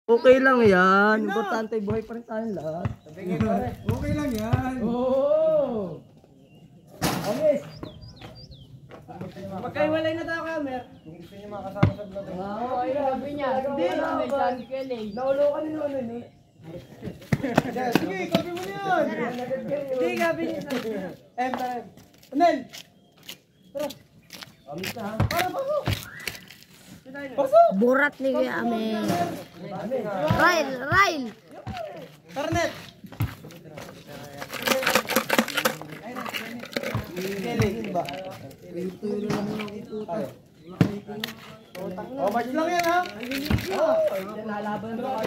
Okay lang yan. Importante buhay pa rin tayong lahat. Okay lang yan. Oo. Amis. Magkaiwalay na tayo, Kamer. Kung gusto niyo makasama sa vlog. Oo, ay sabi niya. Hindi na, may sabi ka lang. Naulo ka nila nun eh. Sige, copy mo na yun. Hindi, gabi niya. Anel! Amis na ha. Para pasok! Burat ni Kuya Amel. Ryle. Karnet! Keling ba? Oh, match lang yan ha? Lalaban na ako.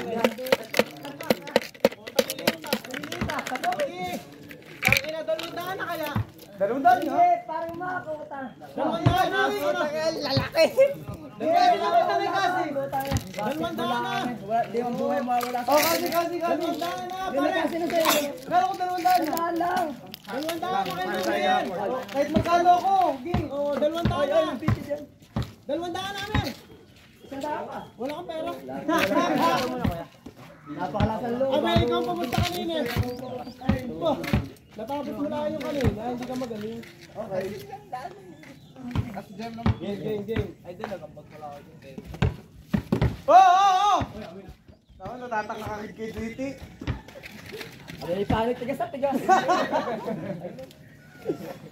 Dalawang na kaya? Dalawang daan ha? Parang makakuta. Dalawang daan na! Lalaki! Dalawang daan na kasi! Dalawang daan na! Di ang buhay mawala sa... Oh, kasi! Dalawang daan na! Gano'n kasi na sa'yo. Meron ko dalawang daan na! Saan lang? Dalawang daan! Makain mo yan! Kahit magkano ako! Ging! Oh, dalawang daan na! Dalawang daan namin! Isang daan pa. Wala kang pera! Napakalasan loob. Abel, ikaw ang pumunta kanina! Oh, natapos mo lang yung kanina, hindi ka magaling. Okay. Game. Ay, din, nagambag pala ako yung game. Oh! Tama, natatak na kagad kay Tweety. Ay, panik, tigas.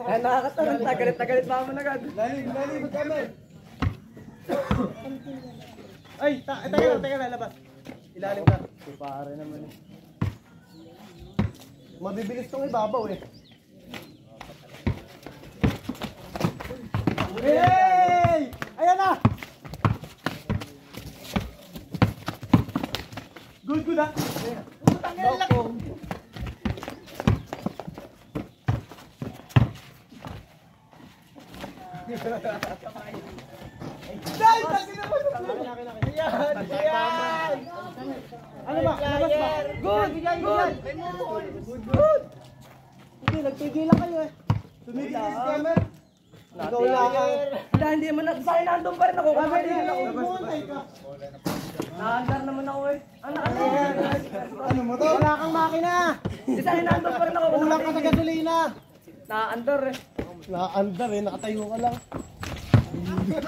Ay, nakakatarang, tagalit pa mo na agad. Lalim, kami. Ay, teka na, labas. Ilalim ka. Pare naman eh. Mabibilis tong ibabaw eh. Hey! Ayan na! Good ah. Putang ina laki. Dai, kasi naman. Ayan. Ano ba? Labas ba? Good. Good. Hindi, nagpigil lang kayo eh. Tumigil si Scammer. Ikaw lang. Hindi naman sa akin nandun pa rin ako. Bumatay ka. Naandar naman ako eh. Ano mo to? Wala kang makina. Sa akin nandun pa rin ako. Kulang ka sa gasolina. Naandar eh. Nakaandar eh, nakatayo ka lang.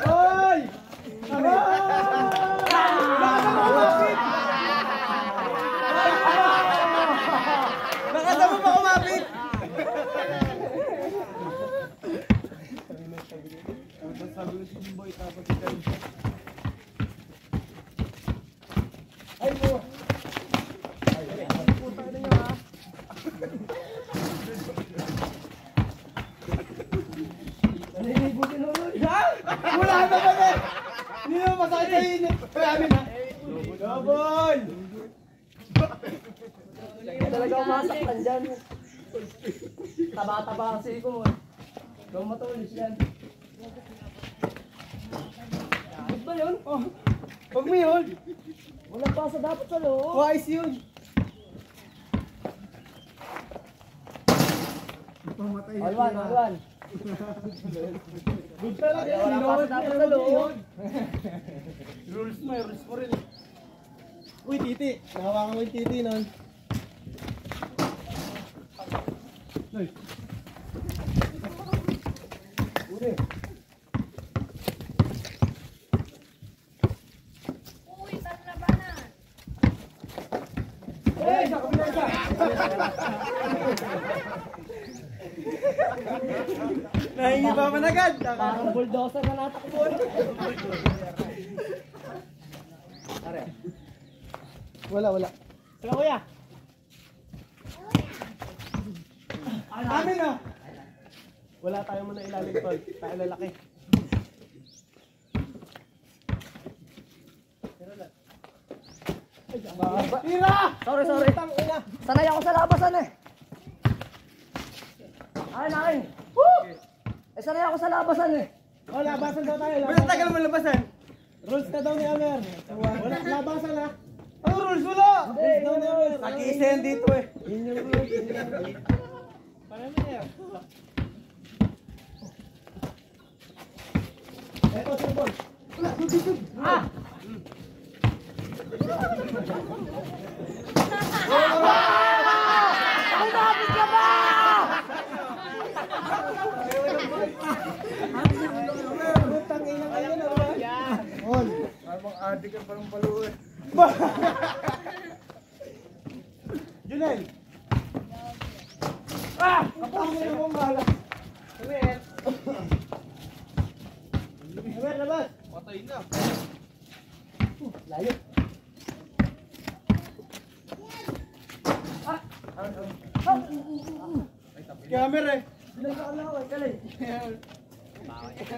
Hoy! Nakasama pa kumapit! Ay mo! Wala naman eh! Hindi naman masakit sa inyo. Amin ha. Double! Talaga umasaktan dyan. Taba-taba kasi ko mo eh. Ikaw matulis yan. Ba't ba yun? Oh, huwag mo yun. Walang pasa dapat sa loob. Wise yun. Alwan. Good talaga yun. Walang pasa dapat sa loob. Rules mo rin. Uy, titi. Nahawakan mo yung titi nun. Uy. Uri. Uy, saan labanan? Hey, sa kabila ka. Nahingi pa man agad. Parang bulldozer na natakbo. Wala. Saka kuya. Amin na. Wala tayo muna ilalim tol. Tayo lalaki. Tira! Sorry. Sanay ako sa labasan eh. Ay. Woo! Sanay ako sa labasan eh. Oh, labasan daw tayo. Basta tagal mo labasan. Rules na daw ni Amer. Wala, labasan ha. Ano rules? Wala! Rules daw ni Amer. Nag-iisa yan dito eh. Yun yung rules. Parang na yan. Eto, sir, boy. Wala, Adik ka parang paluin. Junel! Kapag mo yung mahala. Junel! Junel, labas! Patay na. Layo. Camera eh. Binagsakan lang ako, kalay.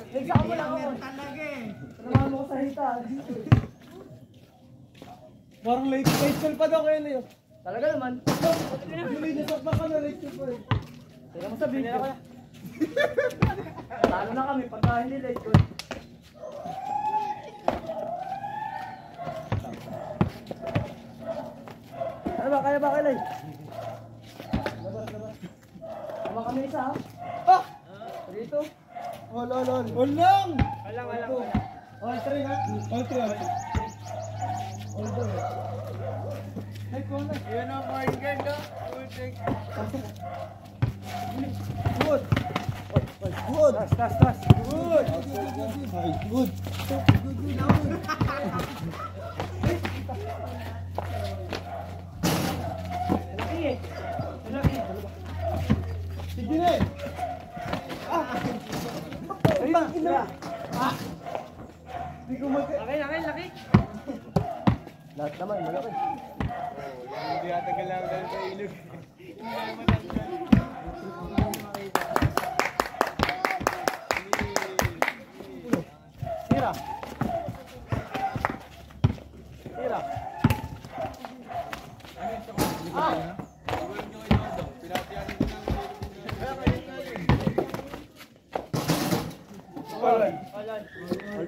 Binagsakan mo lang ako. Talaga eh. Tramahan mo ko sa hita. Parang late call pa daw kayo na yun. Talaga naman. Yung late na pa ka na late call pa eh. Teka mo sabihin nila kaya. Talo na kami pagka hindi late call. Ano ba? Kaya ba kayo late? Tama kami isa ha? Oh! Dito. All. All lang! Walang. All three ha? All three. All three. Ay, kung na. Yan ang point guard ha? Good. Good. Tas. Good. Good. Sige na eh. Hindi ko laki. Lahat naman, malaki. Hindi ata kailangan sa ilog. Tira.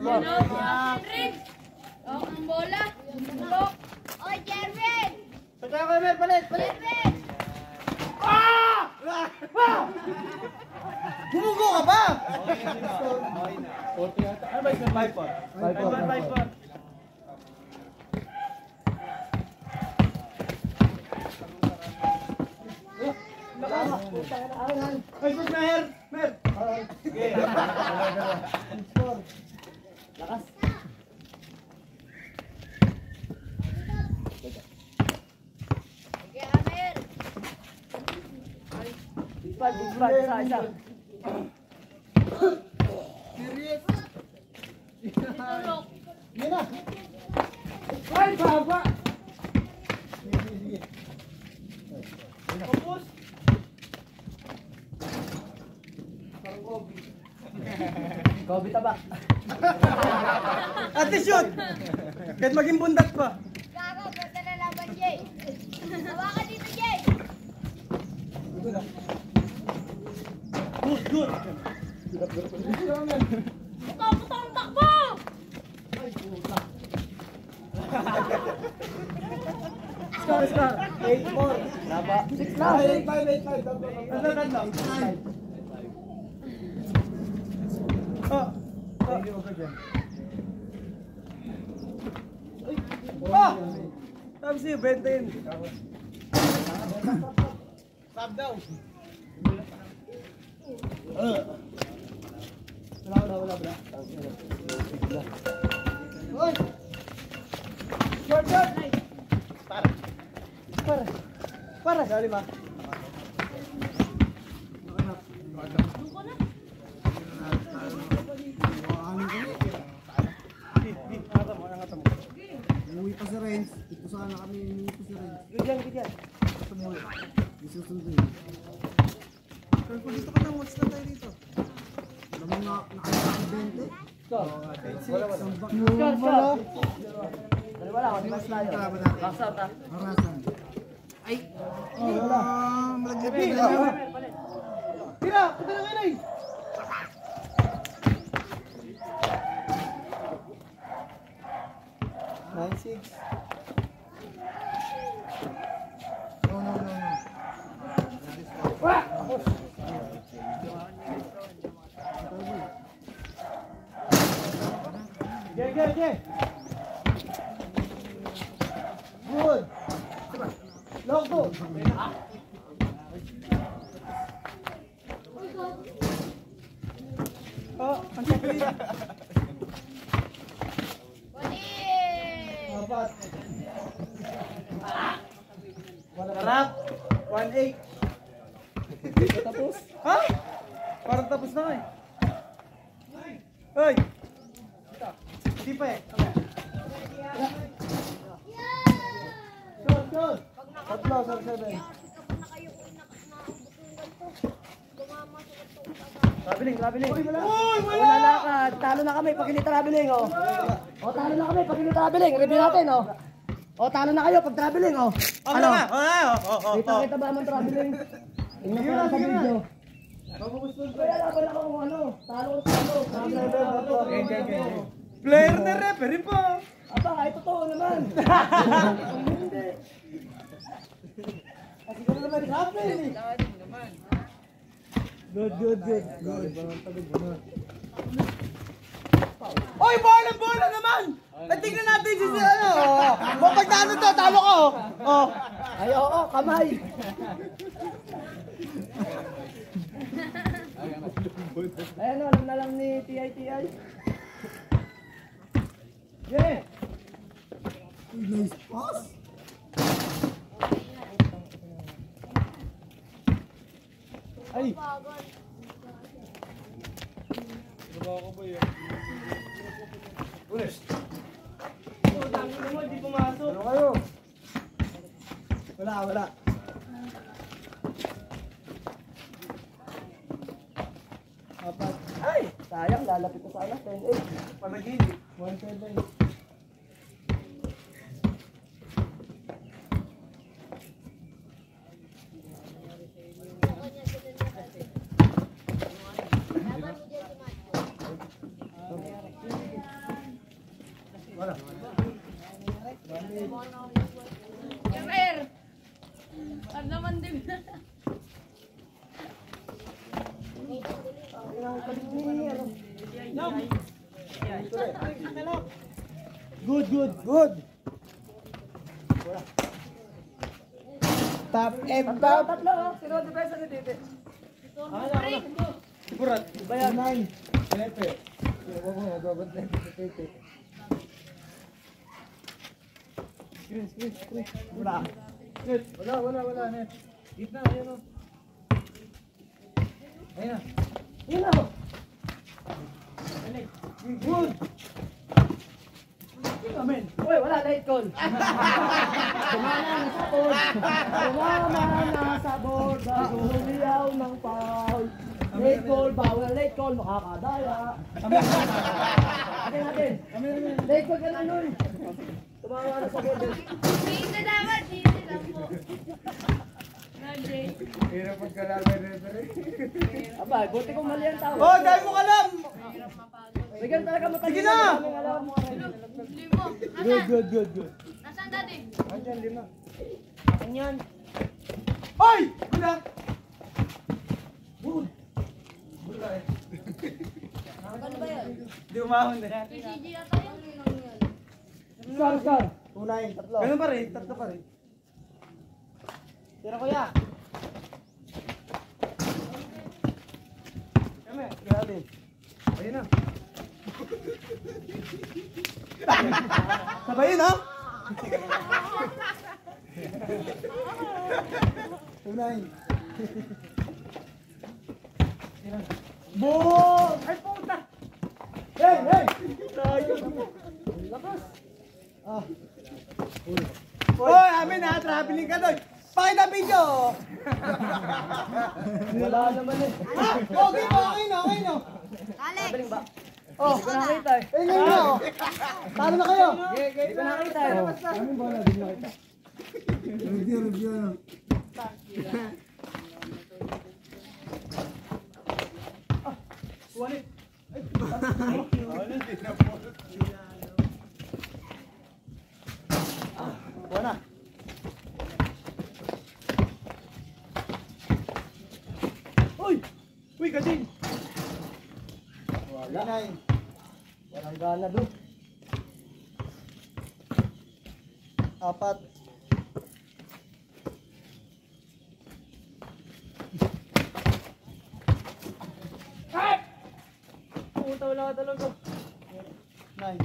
Jerry! Oh, ang bola! Bulok! Oh, Jerry! Pagkaya ko naman, palit! Jerry! Bumugo ka ba? Ano ba yung 5-4? 5-4. Ay, good Mer! Sige. Lakas. Okay, Amir! Big five, isa. Serious? Tulok! Yan na. Ay, baba! Sige. Kapos! Kobe taba. Ate shoot! Kahit maging bundat pa. Gago, ganda na laban, Jay! Hawakan dito, Jay! Good. Puto ang takbo! Score. 8-4. Laba. 6 na. 8-5. Ano? Tapos niyo, 20. Stop down. Wala. Oy! Short! Para. Dali ma. Umuwi pa si Renz. Ito sana kami umuwi pa si Renz. Gidyan. Isusunod yun. Pero kung gusto ka na, watch na tayo dito. Alam mo na, nakakakibente. Wala. Wala, mas tayo. Box out ha. Harasan. Ay! Wala. Malagyan Hey, pa na. Tira! Punta na kayo! 9-6. No. Ge. Good. Lock to. Oh, ang sakit. Balik! Apat. Harap. 1-8. Tapos? Ha? Parang tapos na eh. Hoy! Hindi pa eh. Shot, shot! Tatlo, sir, 7. Traveling, traveling. Uy, Wala lakad. Talo na kami pag hindi traveling, oh. O, talo na kami pag hindi traveling. Review natin, oh. O, talo na kayo pag traveling, oh. Ano? Kita ba naman traveling? Tingnan ko lang sa video. Kaya laban ako kung ano. Talo. Player na referee po. Aba, kahit totoo naman. Hindi. Kasi ko naman traveling, eh. Good. Oy, bola naman! Tingnan natin si ano. Pag talo to, talo ko. Oh. Ay, oo, kamay. Ayan, alam na lang ni TI. Yeah. Nice pass. Ay. Ulis. Oh, dami naman, di pumasok. Ano kayo? Wala. Apat. Ay, sayang, lalapit na sana. 10-8. Panaginip. 1-7. Wala. Kamer! Ano naman din? Good. Top and top. Tatlo, oh. Sino ang depensa ni Tite? Sigurat. Bayan. 9. Lepe. Screen. Wala. Net. Wala. Net. Gitna, ayan o. Ayan na. Yun na, oh. Good. Amen. Uy, wala, late call. Tumana na sa board. Bago humiyaw ng foul. Late call, bawal late call, makakadaya. Atin. Late call ka na nun. Tumama na sa board. Dito dapat, dito lang po. Hirap pagkalaban referee. Aba, buti kong mali ang tao. Oh, dahil mo alam. Bigyan talaga matalino. Sige na! Maraming alam. Limo. Good. Nasaan dati? Andiyan, 5. Akin yan. Hoy! Wala. Good. Ano ba yan? Di umahon eh. PCG yata yun. Scar. 2-9. Ganun pa rin. Tatlo pa rin. Tira ko ya. Kami. Grabe. Ayun na. Sabayin ha? 2-9. Boom! Ay puta! Hey! Tayo! Lakas! Hoy, amin ha, traveling ka doon. Pakita video! Wala naman eh. Okay no. Alex! Galing ba? Oh, hindi ko nakita eh. Ngayon na oh. Talo na kayo. Hindi ko nakita eh. Anong bola? Hindi na kita. Review na. Walit. Wala. Uy, gading. Wala. Walang gana doon. 4. tumadalo ko. 9.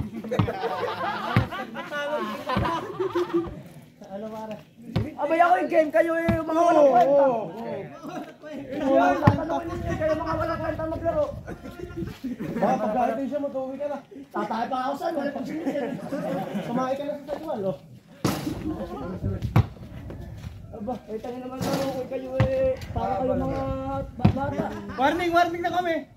Ano pare? Abay ako yung game, kayo yung mga walang kwenta. Kayo mga walang kwenta maglaro. Baka pag-garden siya, matuwi ka na. Tatay pa ako saan, wala pang sinisin. Kumain ka na sa tagwal, oh. Aba, eh tayo naman laro ko kayo para kayo mga bata. Warning na kami.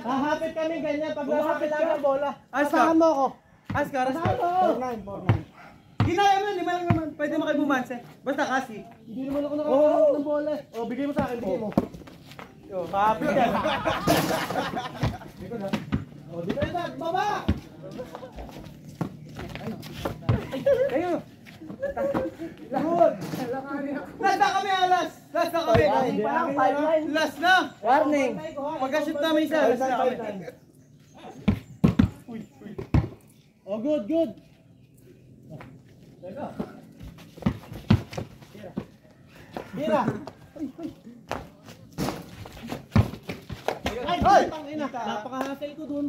Hahapit kami ganyan pag nasa kailangan ng bola. Asahan mo ako. Askar. 4-9. Ginaya mo, 5 lang naman. Pwede mo kayo bumanse. Basta kasi. Hindi naman ako nakakahapit ng bola. O, bigay mo sa akin, bigay mo. Yo, hahapit ka. O, dito na, baba! Kayo. Good. Last na kami, last. Last na kami. Warning pa lang, 5-9. Last na. Warning. Pagka-shoot namin isa, last na kami. Oh, good. Tira. Ay, tangina. Napaka-hassle ko dun.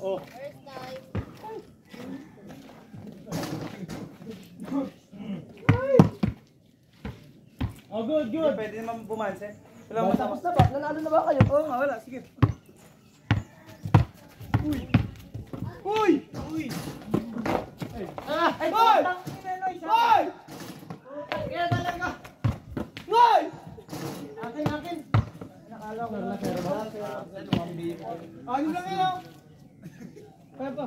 Oh. First time. Oh, good. Pwede naman bumanse. Wala mo Tapos na ba? Nanalo na ba kayo? Oo nga, wala. Sige. Uy! Ay, Hoy! putang ina, Noy. Hoy! Kaya talaga. Hoy! Akin. Nakala ko na pero ba? Ano lang yun, oh? Kaya pa.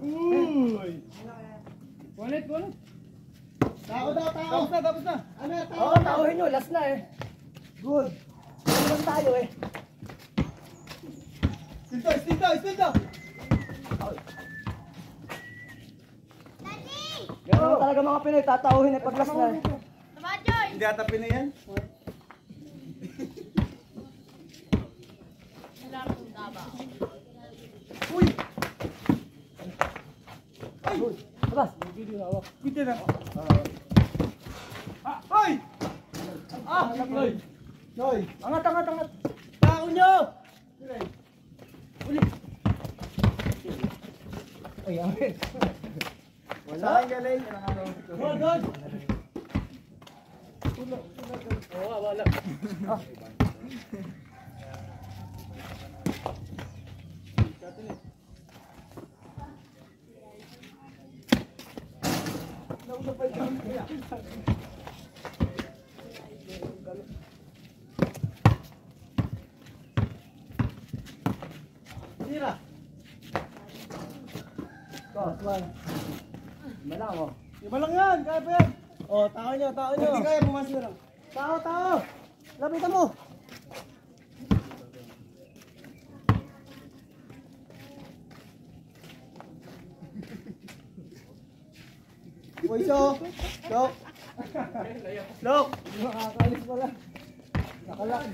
Uy! Wallet. Tao. Tapos na. Ano yan, Oo, tauhin nyo. Last na eh. Good. Ano lang tayo eh. Stinto! Ganun talaga mga Pinoy. Tatauhin eh pag last na eh. Tama, Joy! Hindi atapin na yan. Wala akong taba. Uy! Labas. Pwede na. Hoy! Noy! Angat. Tao nyo! Ay, amin. Wala ang galing. Good. Wala. Tira. Malang mo. Iba lang yan, kaya pa yan. Oh, tao nyo. Hindi kaya pumasok na lang. Tao. Lapitan mo. Uy, Lok. Nakakalis pala. Nakalak.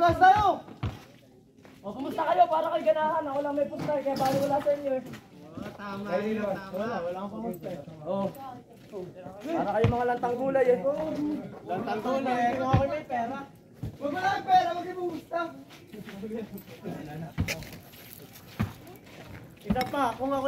Base tayo. O, kumusta kayo? Para kay ganahan. Ako lang may pusta kaya bali wala sa inyo eh. Wala akong pamusta. Oo. Para kayo mga lantang gulay eh. Lantang ko na eh. Kung ako may pera. Huwag mo lang pera, huwag kayo bumusta. Isa pa, kung ako